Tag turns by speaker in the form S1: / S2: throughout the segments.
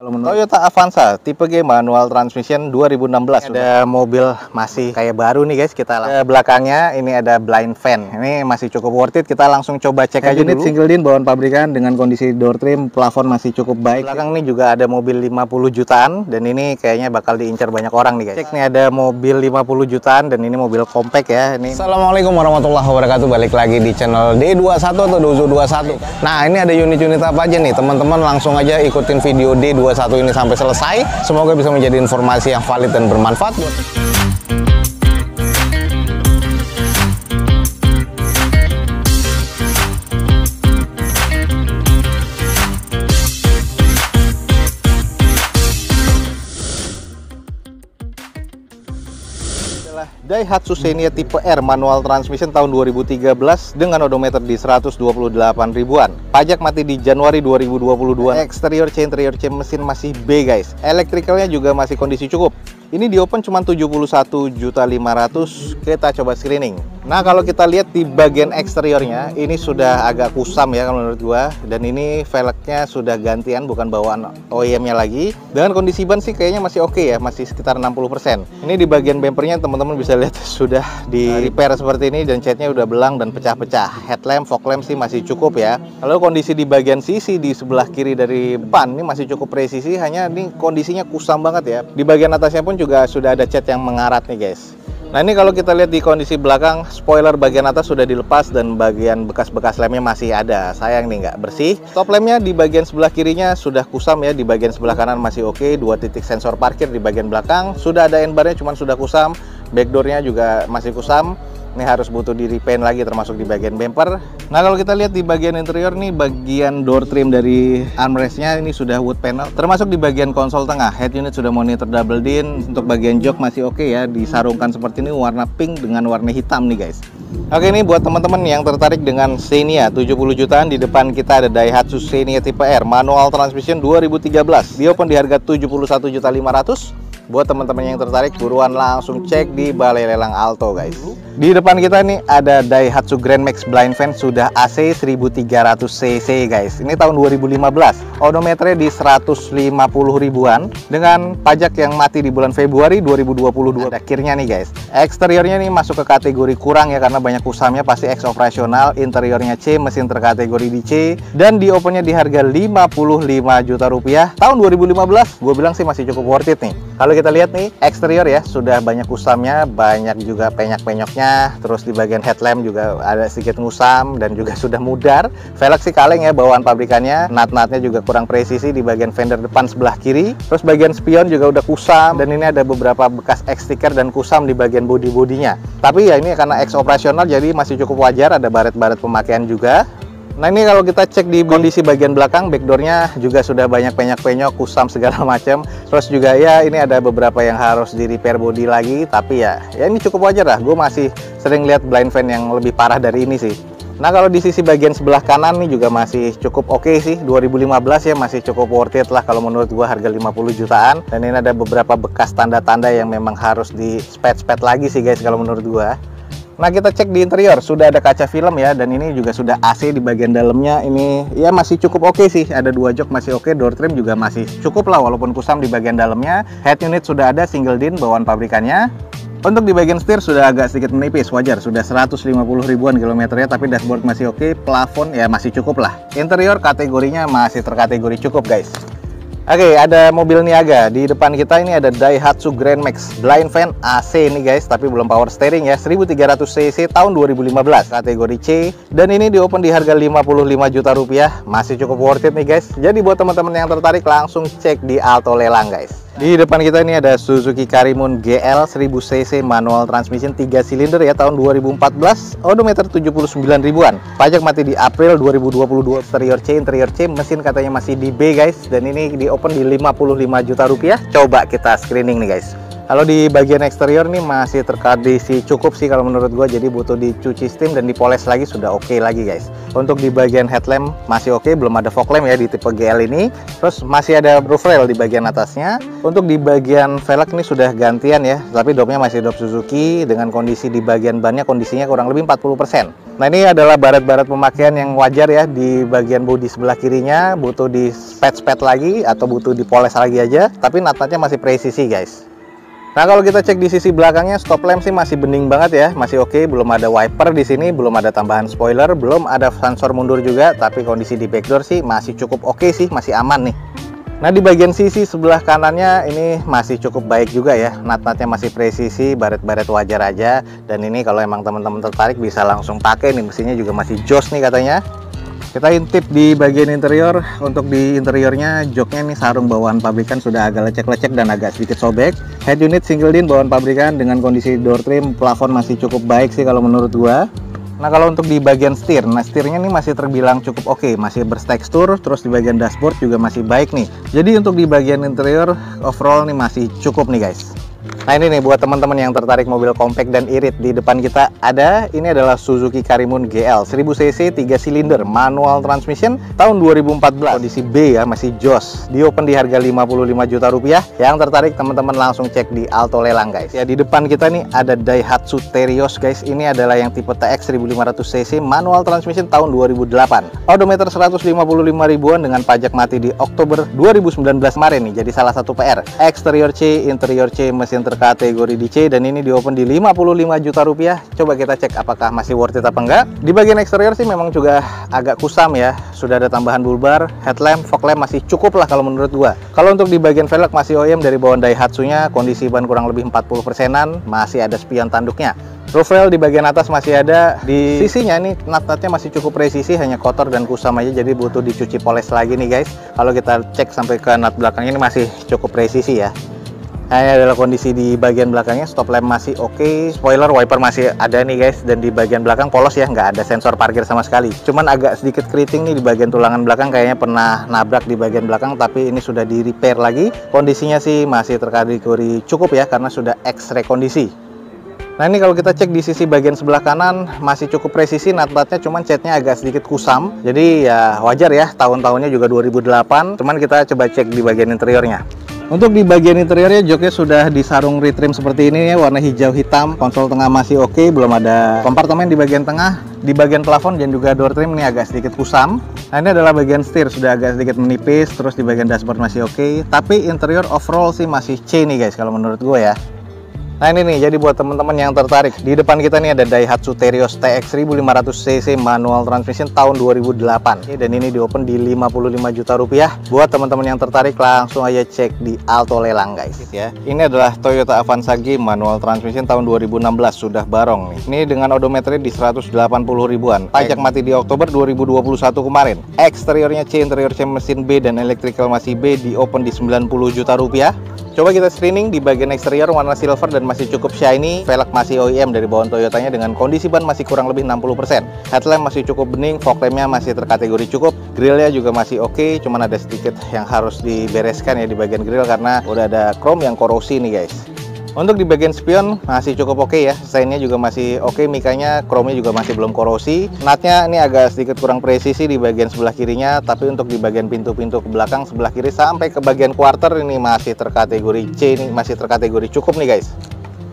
S1: Toyota Avanza tipe G manual transmission 2016. Ada mobil masih kayak baru nih guys. Kita belakangnya ini ada blind fan. Ini masih cukup worth it. Kita langsung coba cek aja dulu. Single din bawaan pabrikan dengan kondisi door trim, plafon masih cukup baik. Belakang ini juga ada mobil 50 jutaan dan ini kayaknya bakal diincar banyak orang nih guys. Cek nih ada mobil 50 jutaan dan ini mobil compact ya. Ini.
S2: Assalamualaikum warahmatullahi wabarakatuh. Balik lagi di channel D21 atau Dozo 21. Nah, ini ada unit-unit apa aja nih? Teman-teman langsung aja ikutin video D21 ini sampai selesai. Semoga bisa menjadi informasi yang valid dan bermanfaat buat
S1: Daihatsu Xenia tipe R manual transmission tahun 2013 dengan odometer di 128 ribuan. Pajak mati di Januari 2022. Eksterior C, interior C, mesin masih B guys. Elektrikalnya juga masih kondisi cukup. Ini di open cuma 71.500.000. Kita coba screening. Nah, kalau kita lihat di bagian eksteriornya ini sudah agak kusam ya kalau menurut gua, dan ini velgnya sudah gantian bukan bawaan OEM-nya lagi. Dengan kondisi ban sih kayaknya masih oke ya, masih sekitar 60%. Ini di bagian bumpernya teman-teman bisa lihat sudah di repair seperti ini dan catnya udah belang dan pecah-pecah. Headlamp, fog lamp sih masih cukup ya. Lalu kondisi di bagian sisi di sebelah kiri dari depan ini masih cukup presisi, hanya ini kondisinya kusam banget ya. Di bagian atasnya pun juga sudah ada cat yang mengarat nih guys. Nah, ini kalau kita lihat di kondisi belakang, spoiler bagian atas sudah dilepas dan bagian bekas-bekas lemnya masih ada. Sayang nih nggak bersih. Stop lemnya di bagian sebelah kirinya sudah kusam ya, di bagian sebelah kanan masih oke. 2 titik sensor parkir di bagian belakang. Sudah ada N-barnya cuman sudah kusam. Backdoornya juga masih kusam. Ini harus butuh di repaint lagi termasuk di bagian bumper. Nah, kalau kita lihat di bagian interior nih, bagian door trim dari armrestnya ini sudah wood panel. Termasuk di bagian konsol tengah, head unit sudah monitor double din. Untuk bagian jok masih oke ya, disarungkan seperti ini warna pink dengan warna hitam nih guys. Oke, ini buat teman-teman yang tertarik dengan Xenia 70 jutaan, di depan kita ada Daihatsu Xenia tipe R manual transmission 2013. Di open di harga 71.500.000. Buat teman-teman yang tertarik, buruan langsung cek di Balai Lelang Alto guys. Di depan kita nih ada Daihatsu Grand Max blind fan sudah AC 1300 cc guys. Ini tahun 2015. Odometernya di 150 ribuan dengan pajak yang mati di bulan Februari 2022. Akhirnya nih guys. Eksteriornya nih masuk ke kategori kurang ya karena banyak kusamnya, pasti X operasional. Interiornya C, mesin terkategori di C, dan di opennya di harga 55 juta rupiah tahun 2015. Gue bilang sih masih cukup worth it nih. Kalau kita lihat nih eksterior ya, sudah banyak kusamnya, banyak juga penyak-penyoknya. Terus di bagian headlamp juga ada sedikit ngusam dan juga sudah mudar. Velg sih kaleng ya bawaan pabrikannya. Nut-nutnya juga kurang presisi di bagian fender depan sebelah kiri. Terus bagian spion juga udah kusam, dan ini ada beberapa bekas X sticker dan kusam di bagian bodi-bodinya. Tapi ya ini karena X operasional jadi masih cukup wajar, ada baret-baret pemakaian juga. Nah, ini kalau kita cek di kondisi bagian belakang, backdoornya juga sudah banyak penyak-penyok, kusam segala macam. Terus juga ya ini ada beberapa yang harus di repair body lagi, tapi ya ini cukup wajar lah. Gue masih sering lihat blind fan yang lebih parah dari ini sih. Nah, kalau di sisi bagian sebelah kanan nih juga masih cukup oke sih. 2015 ya, masih cukup worth it lah kalau menurut gua, harga 50 jutaan. Dan ini ada beberapa bekas tanda-tanda yang memang harus di spet-spet lagi sih guys kalau menurut gua. Nah, kita cek di interior, sudah ada kaca film ya, dan ini juga sudah AC di bagian dalamnya. Ini ya masih cukup oke sih, ada 2 jok masih oke, door trim juga masih cukup lah walaupun kusam di bagian dalamnya. Head unit sudah ada single din bawaan pabrikannya. Untuk di bagian setir sudah agak sedikit menipis, wajar, sudah 150 ribuan kilometernya, tapi dashboard masih oke, plafon ya masih cukup lah. Interior kategorinya masih terkategori cukup guys. Oke, ada mobil niaga. Di depan kita ini ada Daihatsu Grand Max blind fan AC nih guys, tapi belum power steering ya. 1300 cc tahun 2015, kategori C, dan ini di open di harga 55 juta rupiah. Masih cukup worth it nih guys. Jadi buat teman-teman yang tertarik langsung cek di Alto Lelang guys. Di depan kita ini ada Suzuki Karimun GL 1000 cc manual transmission 3 silinder ya, tahun 2014, odometer 79 ribuan. Pajak mati di April 2022. Exterior C, interior C, mesin katanya masih di B guys, dan ini di open di 55 juta rupiah. Coba kita screening nih guys. Kalau di bagian eksterior nih masih terkondisi cukup sih kalau menurut gua, jadi butuh dicuci steam dan dipoles lagi sudah oke lagi guys. Untuk di bagian headlamp masih oke, belum ada fog lamp ya di tipe GL ini. Terus masih ada roof rail di bagian atasnya. Untuk di bagian velg ini sudah gantian ya, tapi dopnya masih dop Suzuki dengan kondisi di bagian bannya kondisinya kurang lebih 40%. Nah ini adalah baret-baret pemakaian yang wajar ya di bagian bodi sebelah kirinya, butuh di patch-patch lagi atau butuh dipoles lagi aja, tapi nat-natnya masih presisi guys. Nah kalau kita cek di sisi belakangnya, stop lamp sih masih bening banget ya, masih oke, belum ada wiper di sini, belum ada tambahan spoiler, belum ada sensor mundur juga, tapi kondisi di backdoor sih masih cukup oke sih, masih aman nih. Nah di bagian sisi sebelah kanannya ini masih cukup baik juga ya, nat-natnya masih presisi, baret-baret wajar aja, dan ini kalau emang teman-teman tertarik bisa langsung pakai nih, mesinnya juga masih jos nih katanya. Kita intip di bagian interior. Untuk di interiornya, joknya nih sarung bawaan pabrikan sudah agak lecek-lecek dan agak sedikit sobek. Head unit single din bawaan pabrikan dengan kondisi door trim, plafon masih cukup baik sih kalau menurut gua. Nah kalau untuk di bagian setir, setirnya nih masih terbilang cukup oke, masih bertekstur, terus di bagian dashboard juga masih baik nih. Jadi untuk di bagian interior, overall nih masih cukup nih guys. Nah ini nih buat teman-teman yang tertarik mobil compact dan irit, di depan kita ada, ini adalah Suzuki Karimun GL 1000 cc 3 silinder manual transmission tahun 2014, kondisi B ya, masih jos, di open di harga 55 juta rupiah. Yang tertarik teman-teman langsung cek di Alto Lelang guys. Ya di depan kita nih ada Daihatsu Terios guys, ini adalah yang tipe TX 1500 cc manual transmission tahun 2008, odometer 155 ribuan dengan pajak mati di Oktober 2019 kemarin nih, jadi salah satu PR. Eksterior C, interior C, mesin terkategori di C, dan ini di open di 55 juta rupiah. Coba kita cek apakah masih worth it apa enggak. Di bagian eksterior sih memang juga agak kusam ya, sudah ada tambahan bulbar, headlamp, fog lamp masih cukup lah kalau menurut gua. Kalau untuk di bagian velg masih OEM dari bawaan Daihatsu-nya, kondisi ban kurang lebih 40%-an, masih ada spion tanduknya. Roof rail di bagian atas masih ada, di sisinya nih nat-natnya masih cukup presisi, hanya kotor dan kusam aja, jadi butuh dicuci poles lagi nih guys. Kalau kita cek sampai ke nat belakangnya ini masih cukup presisi ya. Nah, ini adalah kondisi di bagian belakangnya, stop lamp masih oke, spoiler, wiper masih ada nih guys, dan di bagian belakang polos ya, nggak ada sensor parkir sama sekali. Cuman agak sedikit keriting nih di bagian tulangan belakang, kayaknya pernah nabrak di bagian belakang, tapi ini sudah di repair lagi. Kondisinya sih masih terkategori cukup ya, karena sudah X-ray kondisi. Nah ini kalau kita cek di sisi bagian sebelah kanan masih cukup presisi, nat-natnya cuman catnya agak sedikit kusam, jadi ya wajar ya, tahun-tahunnya juga 2008. Cuman kita coba cek di bagian interiornya. Untuk di bagian interiornya, joknya sudah disarung retrim seperti ini ya, warna hijau hitam. Konsol tengah masih oke, belum ada kompartemen di bagian tengah. Di bagian plafon dan juga door trim ini agak sedikit kusam. Nah ini adalah bagian setir, sudah agak sedikit menipis. Terus di bagian dashboard masih oke, tapi interior overall sih masih C nih guys kalau menurut gue ya. Nah ini nih, jadi buat teman-teman yang tertarik, di depan kita nih ada Daihatsu Terios TX 1500 cc manual transmission tahun 2008, dan ini di open di 55 juta rupiah. Buat teman-teman yang tertarik langsung aja cek di Alto Lelang guys ya. Ini adalah Toyota Avanza G manual transmission tahun 2016, sudah barong nih. Ini dengan odometernya di 180 ribuan, pajak mati di Oktober 2021 kemarin. Eksteriornya C, interior C mesin B, dan electrical masih B, di open di 90 juta rupiah. Coba kita screening di bagian eksterior, warna silver dan masih cukup shiny. Velg masih OEM dari bawaan Toyotanya dengan kondisi ban masih kurang lebih 60%. Headlamp masih cukup bening, fog lampnya masih terkategori cukup. Grillnya juga masih oke, cuman ada sedikit yang harus dibereskan ya di bagian grill karena udah ada chrome yang korosi nih guys. Untuk di bagian spion masih cukup oke ya, stainnya juga masih oke, mikanya, chrome-nya juga masih belum korosi. Natnya ini agak sedikit kurang presisi di bagian sebelah kirinya, tapi untuk di bagian pintu-pintu ke belakang sebelah kiri sampai ke bagian quarter ini masih terkategori C, ini masih terkategori cukup nih guys.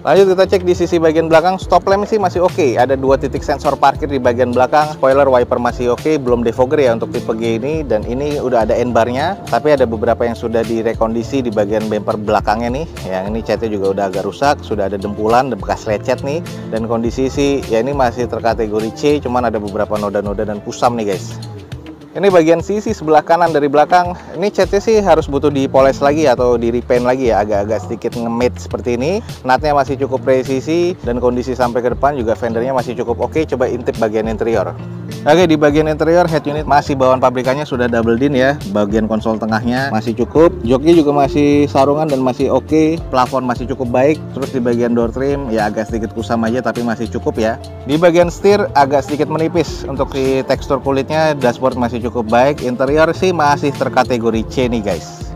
S1: Lanjut kita cek di sisi bagian belakang, stop lamp sih masih oke. Ada 2 titik sensor parkir di bagian belakang, spoiler, wiper masih oke, belum defogger ya untuk tipe G ini, dan ini udah ada N-bar-nya, tapi ada beberapa yang sudah direkondisi di bagian bumper belakangnya nih. Yang ini catnya juga udah agak rusak, sudah ada dempulan, bekas lecet nih, dan kondisi sih ya ini masih terkategori C, cuman ada beberapa noda-noda dan kusam nih guys. Ini bagian sisi sebelah kanan dari belakang, ini catnya sih harus butuh dipoles lagi atau di repaint lagi ya, agak-agak sedikit ngemit seperti ini. Natnya masih cukup presisi dan kondisi sampai ke depan juga fendernya masih cukup oke. Coba intip bagian interior. Oke, di bagian interior head unit masih bawaan pabrikannya sudah double din ya. Bagian konsol tengahnya masih cukup, joknya juga masih sarungan dan masih oke. Plafon masih cukup baik. Terus di bagian door trim ya agak sedikit kusam aja tapi masih cukup ya. Di bagian setir agak sedikit menipis untuk si tekstur kulitnya. Dashboard masih cukup baik. Interior sih masih terkategori C nih guys.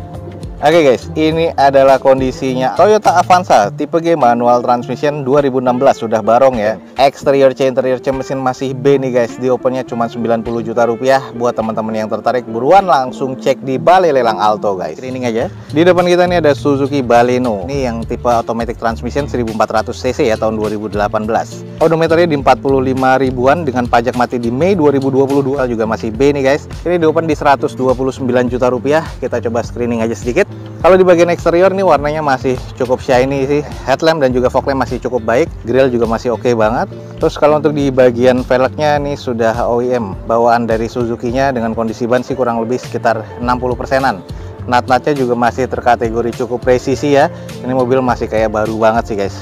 S1: Oke guys, ini adalah kondisinya Toyota Avanza tipe G manual transmission 2016, sudah barong ya. Eksterior C, interior C mesin masih B nih guys. Di opennya cuma 90 juta rupiah. Buat teman-teman yang tertarik, buruan langsung cek di Balai Lelang Alto guys. Screening aja. Di depan kita nih ada Suzuki Baleno. Ini yang tipe automatic transmission 1400 cc ya, tahun 2018. Odometernya di 45 ribuan dengan pajak mati di Mei 2022, juga masih B nih guys. Ini di open di 129 juta rupiah. Kita coba screening aja sedikit. Kalau di bagian eksterior nih warnanya masih cukup shiny sih. Headlamp dan juga fog lamp masih cukup baik. Grill juga masih oke banget. Terus kalau untuk di bagian velgnya nih sudah OEM bawaan dari Suzuki-nya, dengan kondisi ban sih kurang lebih sekitar 60%-an. Nut-nutnya juga masih terkategori cukup presisi ya. Ini mobil masih kayak baru banget sih guys.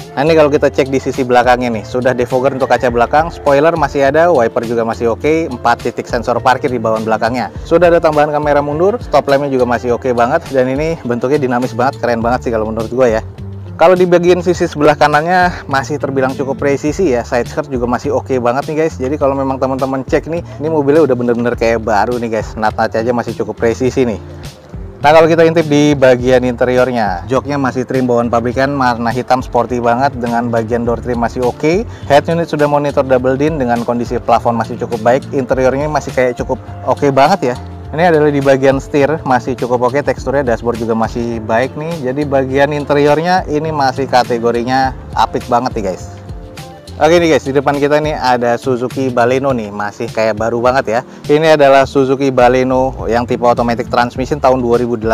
S1: Nah ini kalau kita cek di sisi belakangnya nih, sudah defogger untuk kaca belakang, spoiler masih ada, wiper juga masih oke, 4 titik sensor parkir di bawah belakangnya. Sudah ada tambahan kamera mundur, stop lampnya juga masih oke banget, dan ini bentuknya dinamis banget, keren banget sih kalau menurut gue ya. Kalau di bagian sisi sebelah kanannya masih terbilang cukup presisi ya, side skirt juga masih oke banget nih guys. Jadi kalau memang teman-teman cek nih, ini mobilnya udah bener-bener kayak baru nih guys, nut-nutnya aja masih cukup presisi nih. Nah kalau kita intip di bagian interiornya, joknya masih trim bawaan pabrikan, warna hitam sporty banget, dengan bagian door trim masih oke. Head unit sudah monitor double din dengan kondisi plafon masih cukup baik. Interiornya masih kayak cukup oke banget ya. Ini adalah di bagian setir masih cukup oke, teksturnya dashboard juga masih baik nih. Jadi bagian interiornya ini masih kategorinya apik banget nih guys. Oke nih guys, di depan kita nih ada Suzuki Baleno nih, masih kayak baru banget ya. Ini adalah Suzuki Baleno yang tipe automatic transmission tahun 2018.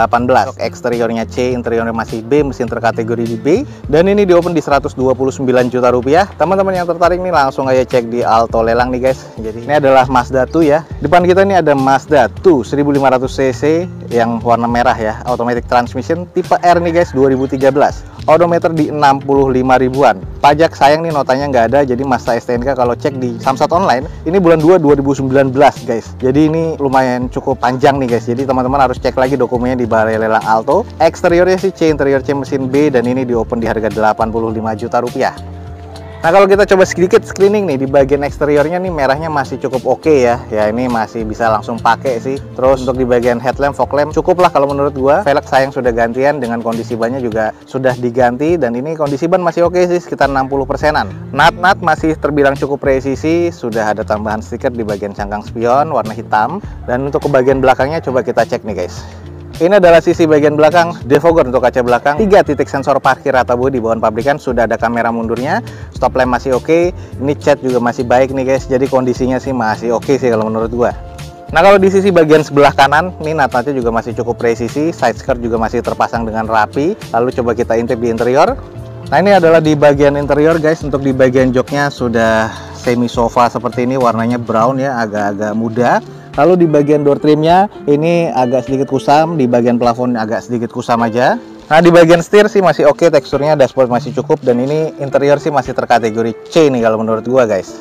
S1: Eksteriornya C, interiornya masih B, mesin terkategori di B, dan ini di open di 129 juta rupiah. Teman-teman yang tertarik nih langsung aja cek di Alto Lelang nih guys. Jadi ini adalah Mazda 2 ya. Depan kita nih ada Mazda 2 1500 cc yang warna merah ya, automatic transmission tipe R nih guys, 2013. Odometer di 65 ribuan. Pajak sayang nih notanya nggak ada, jadi masa STNK kalau cek di Samsat online ini bulan 2 2019 guys. Jadi ini lumayan cukup panjang nih guys. Jadi teman-teman harus cek lagi dokumennya di Balai Lelang Alto. Eksteriornya sih C, interior C mesin B, dan ini di open di harga 85 juta rupiah. Nah kalau kita coba sedikit screening nih di bagian eksteriornya nih, merahnya masih cukup oke ya. Ya ini masih bisa langsung pakai sih. Terus untuk di bagian headlamp, fog lamp cukup lah kalau menurut gua. Velg sayang sudah gantian, dengan kondisi bannya juga sudah diganti, dan ini kondisi ban masih oke sih, sekitar 60%-an. Nut masih terbilang cukup presisi, sudah ada tambahan stiker di bagian cangkang spion warna hitam. Dan untuk ke bagian belakangnya coba kita cek nih guys. Ini adalah sisi bagian belakang, defogger untuk kaca belakang, 3 titik sensor parkir rata bodi di bawah pabrikan, sudah ada kamera mundurnya, stop lamp masih oke, ini cat juga masih baik nih guys, jadi kondisinya sih masih oke sih kalau menurut gua. Nah kalau di sisi bagian sebelah kanan, ini nut-nutnya juga masih cukup presisi, side skirt juga masih terpasang dengan rapi. Lalu coba kita intip di interior. Nah ini adalah di bagian interior guys, untuk di bagian joknya sudah semi sofa seperti ini, warnanya brown ya, agak-agak muda. Lalu di bagian door trimnya ini agak sedikit kusam, di bagian plafon agak sedikit kusam aja. Nah di bagian setir sih masih oke, teksturnya dashboard masih cukup, dan ini interior sih masih terkategori C nih kalau menurut gua guys.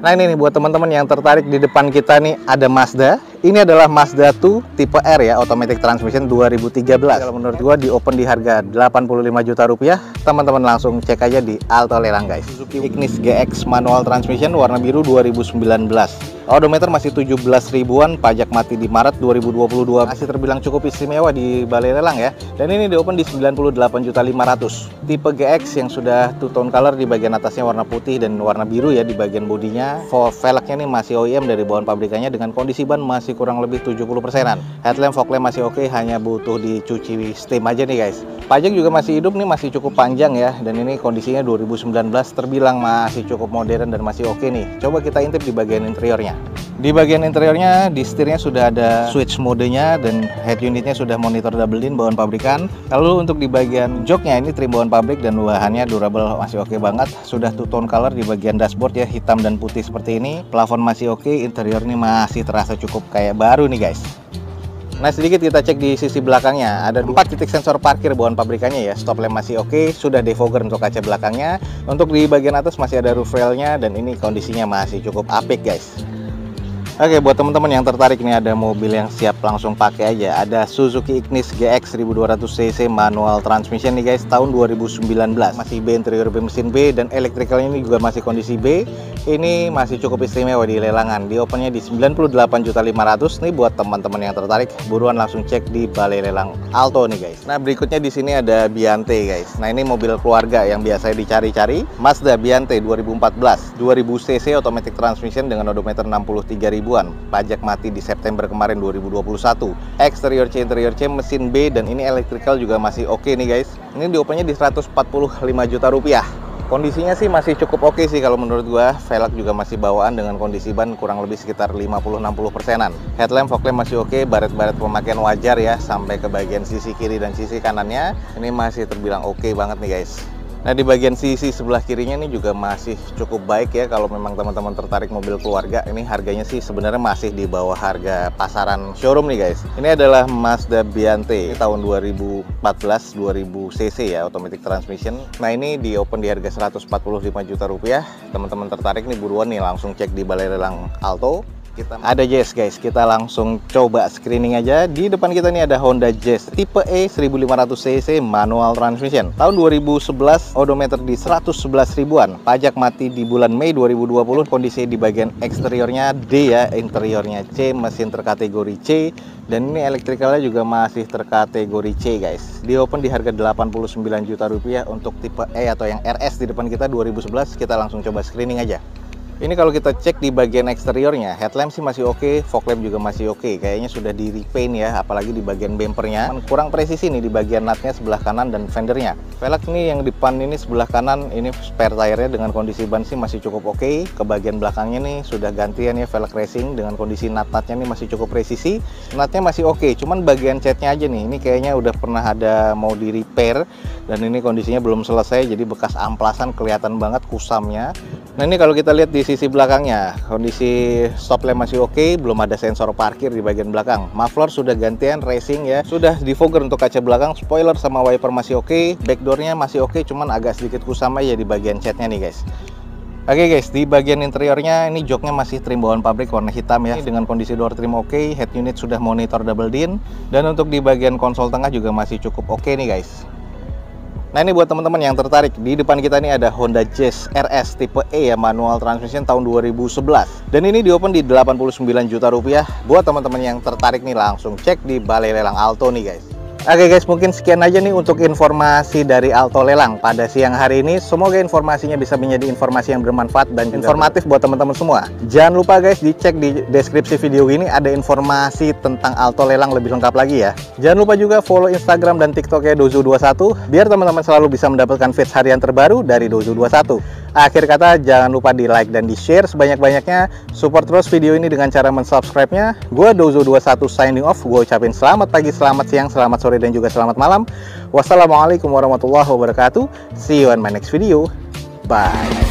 S1: Nah ini nih buat teman-teman yang tertarik, di depan kita nih ada Mazda. Ini adalah Mazda 2 tipe R ya, automatic transmission 2013. Kalau menurut gua di open di harga 85 juta rupiah. Teman-teman langsung cek aja di Alto Lelang guys. Suzuki Ignis GX manual transmission warna biru 2019. Odometer masih 17 ribuan, pajak mati di Maret 2022. Masih terbilang cukup istimewa di Balai Lelang ya. Dan ini di open di 98.500. Tipe GX yang sudah two tone color, di bagian atasnya warna putih dan warna biru ya di bagian bodinya. Velgnya nih masih OEM dari bawaan pabrikannya, dengan kondisi ban masih kurang lebih 70%-an. Headlamp, fog lamp masih oke, hanya butuh dicuci steam aja nih guys. Pajak juga masih hidup nih, masih cukup panjang ya. Dan ini kondisinya 2019, terbilang masih cukup modern dan masih oke nih. Coba kita intip di bagian interiornya. Di bagian interiornya, di setirnya sudah ada switch modenya, dan head unitnya sudah monitor double din bawaan pabrikan. Lalu untuk di bagian joknya ini trim bawaan pabrik, dan bahannya durable masih oke banget. Sudah two tone color di bagian dashboard ya, hitam dan putih seperti ini. Plafon masih oke, interior ini masih terasa cukup kayak baru nih guys. Nah sedikit kita cek di sisi belakangnya, ada 4 titik sensor parkir bawaan pabrikannya ya, stop lamp masih oke, sudah defogger untuk kaca belakangnya. Untuk di bagian atas masih ada roof railnya, dan ini kondisinya masih cukup apik guys. Oke, buat teman-teman yang tertarik nih ada mobil yang siap langsung pakai aja. Ada Suzuki Ignis GX 1200 cc manual transmission nih guys, tahun 2019. Masih B, interior B, mesin B, dan elektrikalnya ini juga masih kondisi B. Ini masih cukup istimewa di lelangan. Di opennya di 98.500.000 nih. Buat teman-teman yang tertarik, buruan langsung cek di Balai Lelang Alto nih guys. Nah, berikutnya di sini ada Biante guys. Nah, ini mobil keluarga yang biasanya dicari-cari. Mazda Biante 2014, 2000 cc automatic transmission dengan odometer 63.000. Pajak mati di September kemarin 2021. Eksterior C, interior C, mesin B, dan ini elektrikal juga masih oke nih guys. Ini diopennya di 145 juta rupiah. Kondisinya sih masih cukup oke sih kalau menurut gua. Velg juga masih bawaan dengan kondisi ban kurang lebih sekitar 50-60%-an. Headlamp, fog lamp masih oke, baret-baret pemakaian wajar ya sampai ke bagian sisi kiri dan sisi kanannya. Ini masih terbilang oke banget nih guys. Nah, di bagian sisi sebelah kirinya ini juga masih cukup baik ya. Kalau memang teman-teman tertarik mobil keluarga, ini harganya sih sebenarnya masih di bawah harga pasaran showroom nih guys. Ini adalah Mazda Biante tahun 2014, 2000 cc ya, automatic transmission. Nah, ini di open di harga 145 juta rupiah. Teman-teman tertarik nih buruan nih langsung cek di Balai Lelang Alto. Ada Jazz guys, kita langsung coba screening aja. Di depan kita nih ada Honda Jazz tipe E 1500 cc manual transmission tahun 2011, odometer di 111 ribuan. Pajak mati di bulan Mei 2020. Kondisi di bagian eksteriornya D ya, interiornya C, mesin terkategori C, dan ini elektrikalnya juga masih terkategori C guys. Di open di harga 89 juta rupiah untuk tipe E atau yang RS. Di depan kita 2011. Kita langsung coba screening aja. Ini kalau kita cek di bagian eksteriornya, headlamp sih masih oke, fog lamp juga masih oke. Kayaknya sudah di repaint ya, apalagi di bagian bempernya. Kurang presisi nih di bagian nutnya sebelah kanan dan fendernya. Velg nih yang depan ini sebelah kanan, ini spare tire-nya dengan kondisi ban sih masih cukup oke. Ke bagian belakangnya nih sudah gantian ya velg racing dengan kondisi nut-nutnya nih masih cukup presisi. Nutnya masih oke, cuman bagian catnya aja nih, ini kayaknya udah pernah ada mau di repair. Dan ini kondisinya belum selesai, jadi bekas amplasan kelihatan banget kusamnya. Nah, ini kalau kita lihat di sisi belakangnya, kondisi stop lamp masih oke, belum ada sensor parkir di bagian belakang. Muffler sudah gantian racing ya, sudah defogger untuk kaca belakang, spoiler sama wiper masih oke, backdoornya masih oke, cuman agak sedikit kusam aja di bagian catnya nih guys. Oke guys, di bagian interiornya ini joknya masih trim bawaan pabrik warna hitam ya, dengan kondisi door trim oke, head unit sudah monitor double din, dan untuk di bagian konsol tengah juga masih cukup oke nih guys. Nah, ini buat teman-teman yang tertarik, di depan kita ini ada Honda Jazz RS tipe E ya, manual transmission tahun 2011. Dan ini di open di 89 juta rupiah. Buat teman-teman yang tertarik nih langsung cek di Balai Lelang Alto nih guys. Oke guys, mungkin sekian aja nih untuk informasi dari Alto Lelang pada siang hari ini. Semoga informasinya bisa menjadi informasi yang bermanfaat dan informatif buat teman-teman semua. Jangan lupa guys, dicek di deskripsi video ini ada informasi tentang Alto Lelang lebih lengkap lagi ya. Jangan lupa juga follow Instagram dan TikToknya Dozo21 biar teman-teman selalu bisa mendapatkan feeds harian terbaru dari Dozo21. Akhir kata, jangan lupa di like dan di share sebanyak-banyaknya. Support terus video ini dengan cara mensubscribe-nya. Gue Dozo21 signing off. Gue ucapin selamat pagi, selamat siang, selamat sore, dan juga selamat malam. Wassalamualaikum warahmatullahi wabarakatuh. See you on my next video. Bye.